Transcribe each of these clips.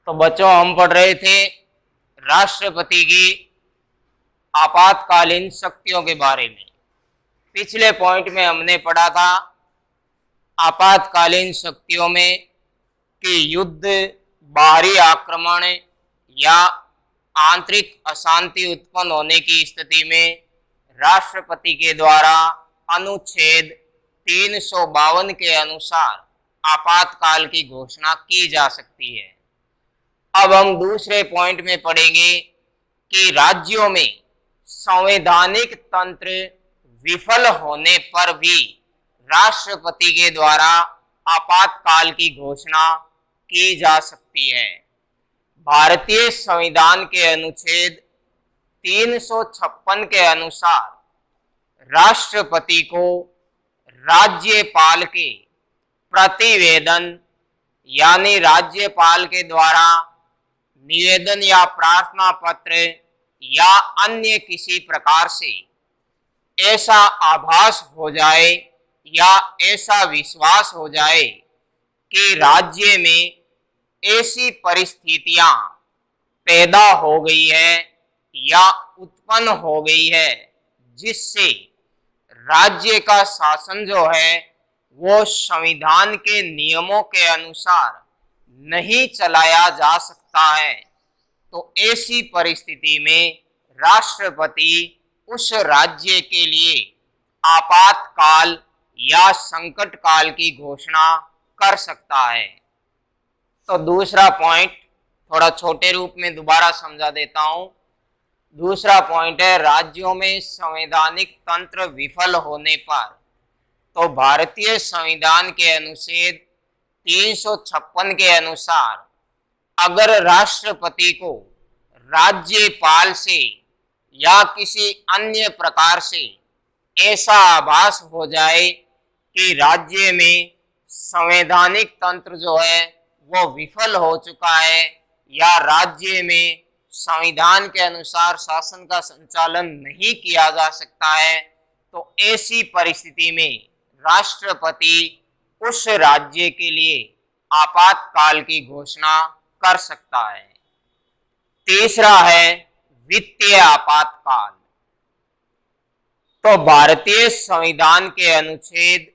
तो बच्चों, हम पढ़ रहे थे राष्ट्रपति की आपातकालीन शक्तियों के बारे में। पिछले पॉइंट में हमने पढ़ा था आपातकालीन शक्तियों में कि युद्ध, बाहरी आक्रमण या आंतरिक अशांति उत्पन्न होने की स्थिति में राष्ट्रपति के द्वारा अनुच्छेद 352 के अनुसार आपातकाल की घोषणा की जा सकती है। अब हम दूसरे पॉइंट में पढ़ेंगे कि राज्यों में संवैधानिक तंत्र विफल होने पर भी राष्ट्रपति के द्वारा आपातकाल की घोषणा की जा सकती है। भारतीय संविधान के अनुच्छेद 356 के अनुसार राष्ट्रपति को राज्यपाल के प्रतिवेदन यानी राज्यपाल के द्वारा निवेदन या प्रार्थना पत्र या अन्य किसी प्रकार से ऐसा आभास हो जाए या ऐसा विश्वास हो जाए कि राज्य में ऐसी परिस्थितियां पैदा हो गई है या उत्पन्न हो गई है जिससे राज्य का शासन जो है वो संविधान के नियमों के अनुसार नहीं चलाया जा सकता है, तो ऐसी परिस्थिति में राष्ट्रपति उस राज्य के लिए आपातकाल या संकट काल की घोषणा कर सकता है। तो दूसरा पॉइंट थोड़ा छोटे रूप में दोबारा समझा देता हूं। दूसरा पॉइंट है राज्यों में संवैधानिक तंत्र विफल होने पर तो भारतीय संविधान के अनुच्छेद 356 के अनुसार अगर राष्ट्रपति को राज्यपाल से या किसी अन्य प्रकार से ऐसा आभास हो जाए कि राज्य में संवैधानिक तंत्र जो है वो विफल हो चुका है या राज्य में संविधान के अनुसार शासन का संचालन नहीं किया जा सकता है, तो ऐसी परिस्थिति में राष्ट्रपति उस राज्य के लिए आपातकाल की घोषणा कर सकता है। तीसरा है वित्तीय आपातकाल। तो भारतीय संविधान के अनुच्छेद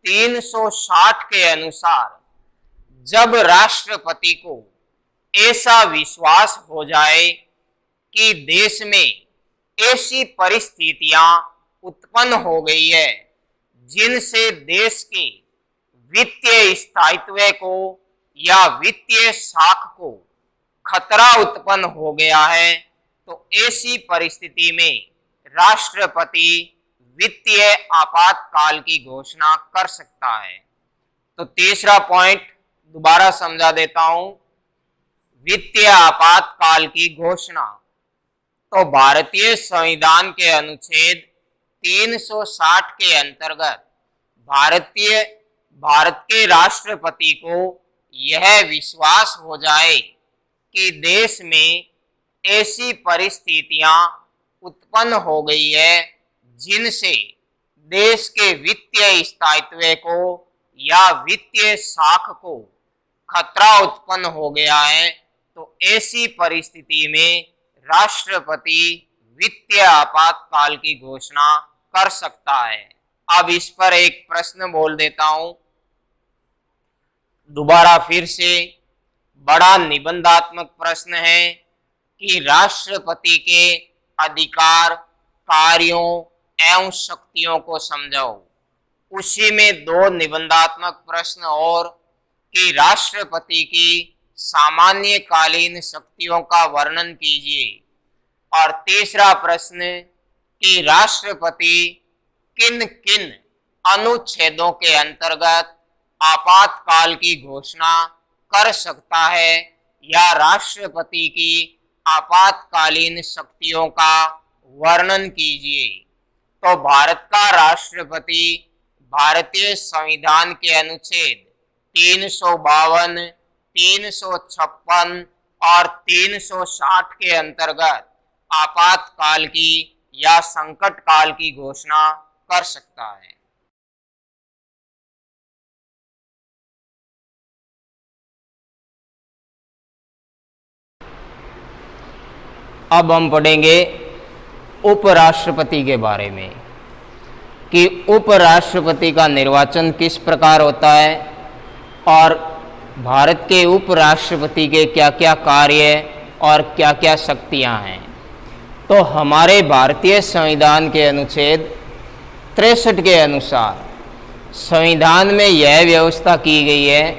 360 के अनुसार जब राष्ट्रपति को ऐसा विश्वास हो जाए कि देश में ऐसी परिस्थितियां उत्पन्न हो गई है जिनसे देश के वित्तीय स्थायित्व को या वित्तीय साख को खतरा उत्पन्न हो गया है, तो ऐसी परिस्थिति में राष्ट्रपति वित्तीय आपातकाल की घोषणा कर सकता है। तो तीसरा पॉइंट दोबारा समझा देता हूं, वित्तीय आपातकाल की घोषणा। तो भारतीय संविधान के अनुच्छेद 360 के अंतर्गत भारत के राष्ट्रपति को यह विश्वास हो जाए कि देश में ऐसी परिस्थितियां उत्पन्न हो गई है जिनसे देश के वित्तीय स्थायित्व को या वित्तीय साख को खतरा उत्पन्न हो गया है, तो ऐसी परिस्थिति में राष्ट्रपति वित्तीय आपातकाल की घोषणा कर सकता है। अब इस पर एक प्रश्न बोल देता हूं, दोबारा फिर से बड़ा निबंधात्मक प्रश्न है कि राष्ट्रपति के अधिकार, कार्यों एवं शक्तियों को समझाओ। उसी में दो निबंधात्मक प्रश्न और कि राष्ट्रपति की सामान्य कालीन शक्तियों का वर्णन कीजिए, और तीसरा प्रश्न कि राष्ट्रपति किन किन अनुच्छेदों के अंतर्गत आपातकाल की घोषणा कर सकता है या राष्ट्रपति की आपातकालीन शक्तियों का वर्णन कीजिए। तो भारत का राष्ट्रपति भारतीय संविधान के अनुच्छेद 352, 356 और 360 के अंतर्गत आपातकाल की या संकट काल की घोषणा कर सकता है। अब हम पढ़ेंगे उपराष्ट्रपति के बारे में कि उपराष्ट्रपति का निर्वाचन किस प्रकार होता है और भारत के उपराष्ट्रपति के क्या क्या कार्य और क्या क्या शक्तियां हैं। तो हमारे भारतीय संविधान के अनुच्छेद 63 के अनुसार संविधान में यह व्यवस्था की गई है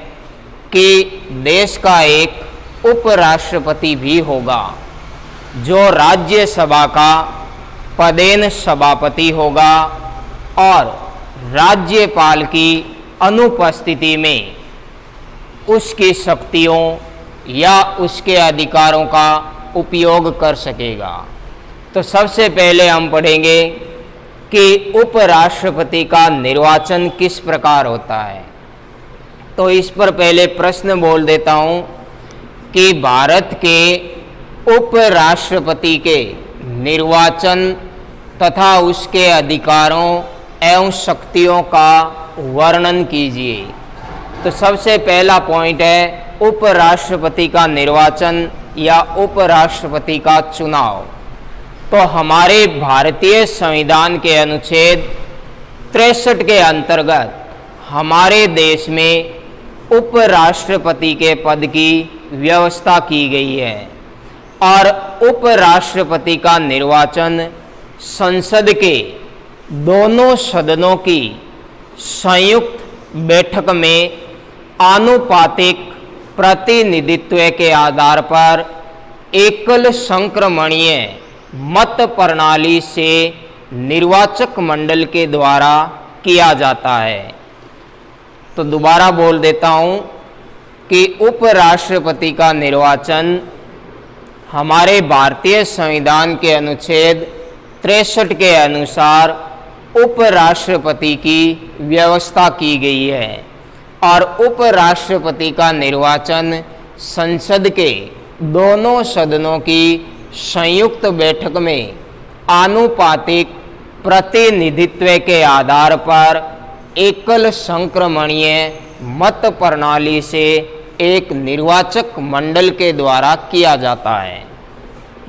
कि देश का एक उपराष्ट्रपति भी होगा जो राज्यसभा का पदेन सभापति होगा और राज्यपाल की अनुपस्थिति में उसकी शक्तियों या उसके अधिकारों का उपयोग कर सकेगा। तो सबसे पहले हम पढ़ेंगे कि उपराष्ट्रपति का निर्वाचन किस प्रकार होता है। तो इस पर पहले प्रश्न बोल देता हूं कि भारत के उपराष्ट्रपति के निर्वाचन तथा उसके अधिकारों एवं शक्तियों का वर्णन कीजिए। तो सबसे पहला पॉइंट है उपराष्ट्रपति का निर्वाचन या उपराष्ट्रपति का चुनाव। तो हमारे भारतीय संविधान के अनुच्छेद 63 के अंतर्गत हमारे देश में उपराष्ट्रपति के पद की व्यवस्था की गई है और उपराष्ट्रपति का निर्वाचन संसद के दोनों सदनों की संयुक्त बैठक में आनुपातिक प्रतिनिधित्व के आधार पर एकल संक्रमणीय मत प्रणाली से निर्वाचक मंडल के द्वारा किया जाता है। तो दोबारा बोल देता हूं कि उपराष्ट्रपति का निर्वाचन हमारे भारतीय संविधान के अनुच्छेद 63 के अनुसार उपराष्ट्रपति की व्यवस्था की गई है और उपराष्ट्रपति का निर्वाचन संसद के दोनों सदनों की संयुक्त बैठक में आनुपातिक प्रतिनिधित्व के आधार पर एकल संक्रमणीय मत प्रणाली से एक निर्वाचक मंडल के द्वारा किया जाता है।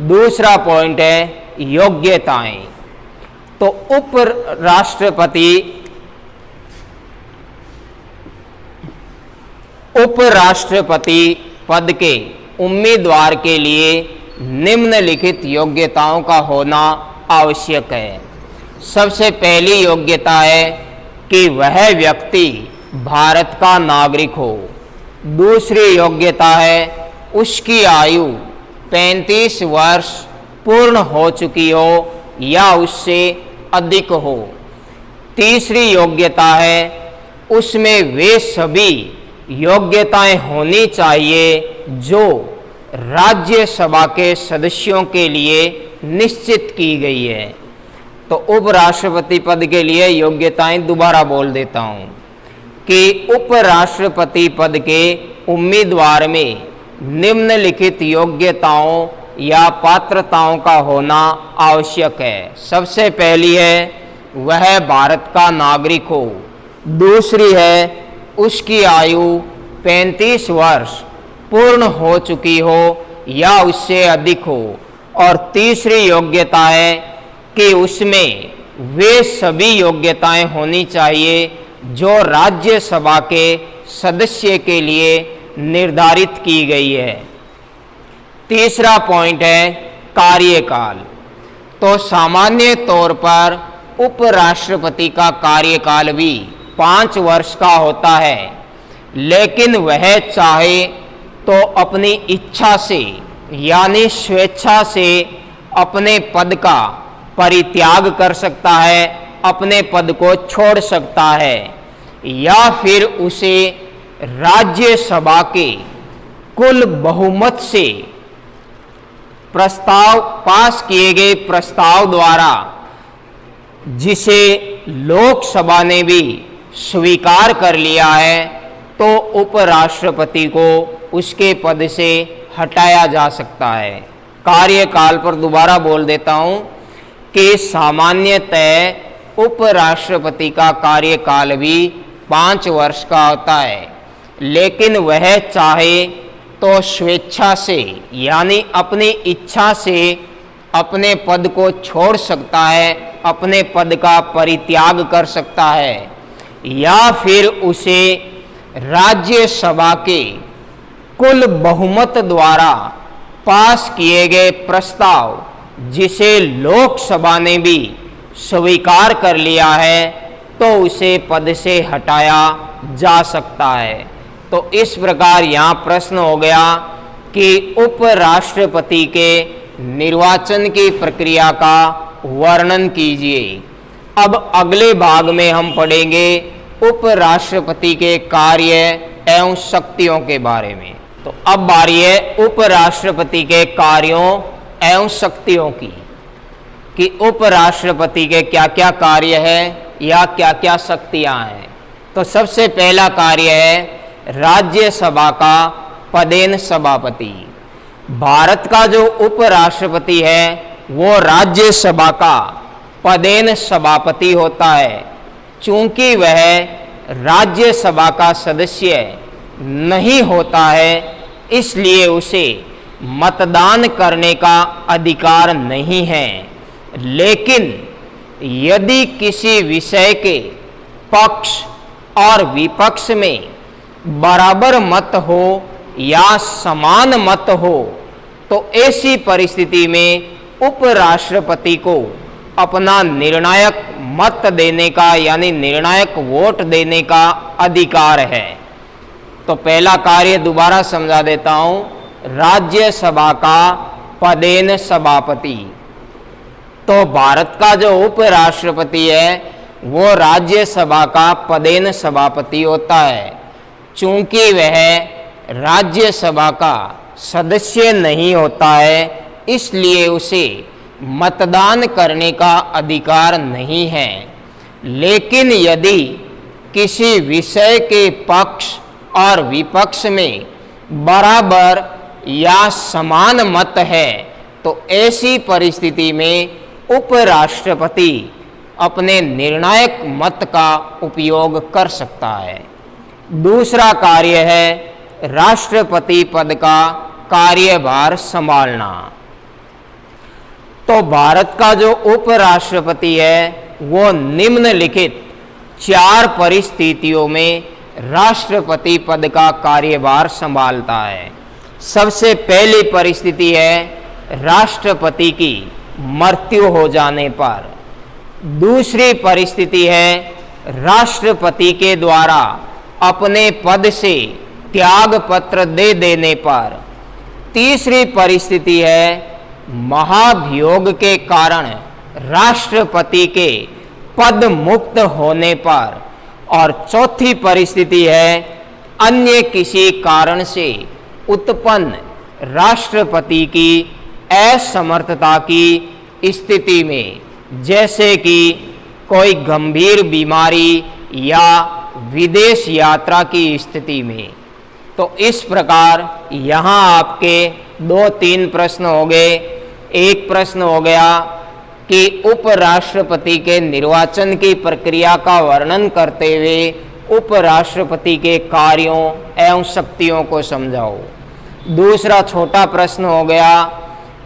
दूसरा पॉइंट है योग्यताएं। तो उपराष्ट्रपति पद के उम्मीदवार के लिए निम्नलिखित योग्यताओं का होना आवश्यक है। सबसे पहली योग्यता है कि वह व्यक्ति भारत का नागरिक हो। दूसरी योग्यता है उसकी आयु 35 वर्ष पूर्ण हो चुकी हो या उससे अधिक हो। तीसरी योग्यता है उसमें वे सभी योग्यताएं होनी चाहिए जो राज्यसभा के सदस्यों के लिए निश्चित की गई है। तो उपराष्ट्रपति पद के लिए योग्यताएं दोबारा बोल देता हूं कि उपराष्ट्रपति पद के उम्मीदवार में निम्नलिखित योग्यताओं या पात्रताओं का होना आवश्यक है। सबसे पहली है वह भारत का नागरिक हो। दूसरी है उसकी आयु 35 वर्ष पूर्ण हो चुकी हो या उससे अधिक हो। और तीसरी योग्यता है कि उसमें वे सभी योग्यताएं होनी चाहिए जो राज्यसभा के सदस्य के लिए निर्धारित की गई है। तीसरा पॉइंट है कार्यकाल। तो सामान्य तौर पर उपराष्ट्रपति का कार्यकाल भी 5 वर्ष का होता है, लेकिन वह चाहे तो अपनी इच्छा से यानी स्वेच्छा से अपने पद का परित्याग कर सकता है, अपने पद को छोड़ सकता है, या फिर उसे राज्यसभा के कुल बहुमत से प्रस्ताव पास किए गए प्रस्ताव द्वारा, जिसे लोकसभा ने भी स्वीकार कर लिया है, तो उपराष्ट्रपति को उसके पद से हटाया जा सकता है। कार्यकाल पर दोबारा बोल देता हूं कि सामान्यतः उपराष्ट्रपति का कार्यकाल भी 5 वर्ष का होता है, लेकिन वह चाहे तो स्वेच्छा से यानी अपनी इच्छा से अपने पद को छोड़ सकता है, अपने पद का परित्याग कर सकता है, या फिर उसे राज्यसभा के कुल बहुमत द्वारा पास किए गए प्रस्ताव, जिसे लोकसभा ने भी स्वीकार कर लिया है, तो उसे पद से हटाया जा सकता है। तो इस प्रकार यहाँ प्रश्न हो गया कि उपराष्ट्रपति के निर्वाचन की प्रक्रिया का वर्णन कीजिए। अब अगले भाग में हम पढ़ेंगे उपराष्ट्रपति के कार्य एवं शक्तियों के बारे में। तो अब बारी है उपराष्ट्रपति के कार्यों एवं शक्तियों की, कि उपराष्ट्रपति के क्या क्या कार्य है या क्या क्या शक्तियां हैं। तो सबसे पहला कार्य है राज्यसभा का पदेन सभापति। भारत का जो उपराष्ट्रपति है वो राज्यसभा का पदेन सभापति होता है। चूंकि वह राज्यसभा का सदस्य नहीं होता है, इसलिए उसे मतदान करने का अधिकार नहीं है। लेकिन यदि किसी विषय के पक्ष और विपक्ष में बराबर मत हो या समान मत हो, तो ऐसी परिस्थिति में उपराष्ट्रपति को अपना निर्णायक मत देने का यानी निर्णायक वोट देने का अधिकार है। तो पहला कार्य दोबारा समझा देता हूं, राज्यसभा का पदेन सभापति। तो भारत का जो उपराष्ट्रपति है वो राज्यसभा का पदेन सभापति होता है। चूंकि वह राज्यसभा का सदस्य नहीं होता है, इसलिए उसे मतदान करने का अधिकार नहीं है। लेकिन यदि किसी विषय के पक्ष और विपक्ष में बराबर या समान मत है, तो ऐसी परिस्थिति में उपराष्ट्रपति अपने निर्णायक मत का उपयोग कर सकता है। दूसरा कार्य है राष्ट्रपति पद का कार्यभार संभालना। तो भारत का जो उपराष्ट्रपति है वो निम्नलिखित 4 परिस्थितियों में राष्ट्रपति पद का कार्यभार संभालता है। सबसे पहली परिस्थिति है राष्ट्रपति की मृत्यु हो जाने पर। दूसरी परिस्थिति है राष्ट्रपति के द्वारा अपने पद से त्याग पत्र दे देने पर। तीसरी परिस्थिति है महाभियोग के कारण राष्ट्रपति के पद मुक्त होने पर। और चौथी परिस्थिति है अन्य किसी कारण से उत्पन्न राष्ट्रपति की असमर्थता की स्थिति में, जैसे कि कोई गंभीर बीमारी या विदेश यात्रा की स्थिति में। तो इस प्रकार यहाँ आपके 2-3 प्रश्न हो गए। एक प्रश्न हो गया कि उपराष्ट्रपति के निर्वाचन की प्रक्रिया का वर्णन करते हुए उपराष्ट्रपति के कार्यों एवं शक्तियों को समझाओ। दूसरा छोटा प्रश्न हो गया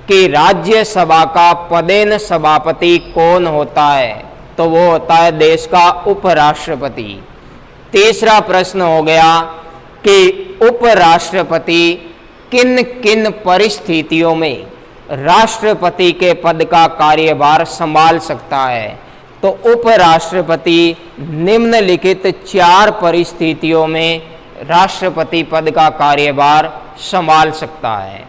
कि राज्यसभा का पदेन सभापति कौन होता है, तो वो होता है देश का उपराष्ट्रपति। तीसरा प्रश्न हो गया कि उपराष्ट्रपति किन किन परिस्थितियों में राष्ट्रपति के पद का कार्यभार संभाल सकता है, तो उपराष्ट्रपति निम्नलिखित 4 परिस्थितियों में राष्ट्रपति पद का कार्यभार संभाल सकता है।